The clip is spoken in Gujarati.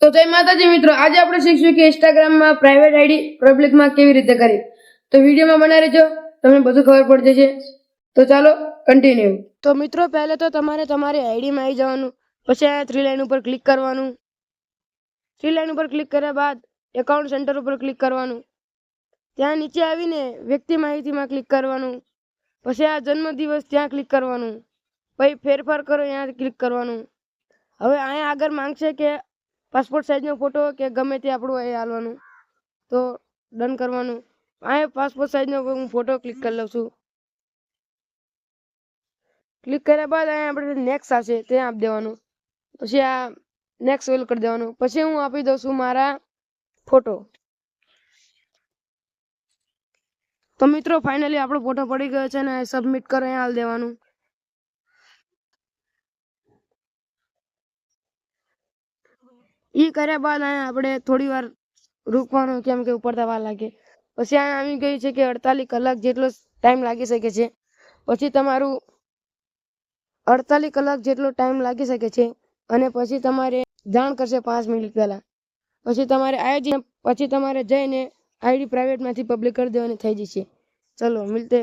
તો જય માતાજી મિત્રો, આજે આપણે શીખશું કે ઇન્સ્ટાગ્રામમાં પ્રાઇવેટ આઈડી પબ્લિકમાં કેવી રીતે કરવી। તો વિડીયોમાં બના રહેજો, તમને બધું ખબર પડી જશે। તો ચાલો કન્ટિન્યુ। તો મિત્રો પહેલે તો તમારે તમારી આઈડીમાં આવી જવાનું, પછી આ 3 લાઈન ઉપર ક્લિક કરવાનું। 3 લાઈન ઉપર ક્લિક કર્યા બાદ એકાઉન્ટ સેન્ટર ઉપર ક્લિક કરવાનું। ત્યાં નીચે આવીને વ્યક્તિ માહિતીમાં ક્લિક કરવાનું। પછી આ જન્મદિવસ ત્યાં ક્લિક કરવાનું। પછી ફેરફાર કરો ત્યાં ક્લિક કરવાનું। હવે અહીંયા આગળ માંગશે કે પાસપોર્ટ સાઇઝનો ફોટો કે ગમે તે આપણું એ હાલવાનું, તો ડન કરવાનું। અહીંયા પાસપોર્ટ સાઇઝનો હું ફોટો ક્લિક કરી લઉં છું। ક્લિક કર્યા બાદ અહીંયા આપણે નેક્સ્ટ આવશે તે આપી દેવાનું। પછી આ નેક્સ્ટ ઓલ કરી દેવાનું। પછી હું આપી દઉં છું મારા ફોટો। તો મિત્રો ફાઇનલી આપણો ફોટો પડી ગયો છે ને સબમિટ કરો અહીંયા હાલ દેવાનું। કર્યા બાદ અહીંયા આપણે થોડી વાર રૂકવાનું, કેમ કે ઉપર વાર લાગે। પછી અહીંયા આવી ગયું છે કે 48 કલાક જેટલો ટાઈમ લાગી શકે છે। પછી તમારું 48 કલાક જેટલો ટાઈમ લાગી શકે છે અને પછી તમારે જાણ કરશે 5 મિનિટ પહેલા। પછી તમારે પછી તમારે જઈને આઈડી પ્રાઇવેટમાંથી પબ્લિક કરી દેવાની થઈ જશે। ચલો મિલતે।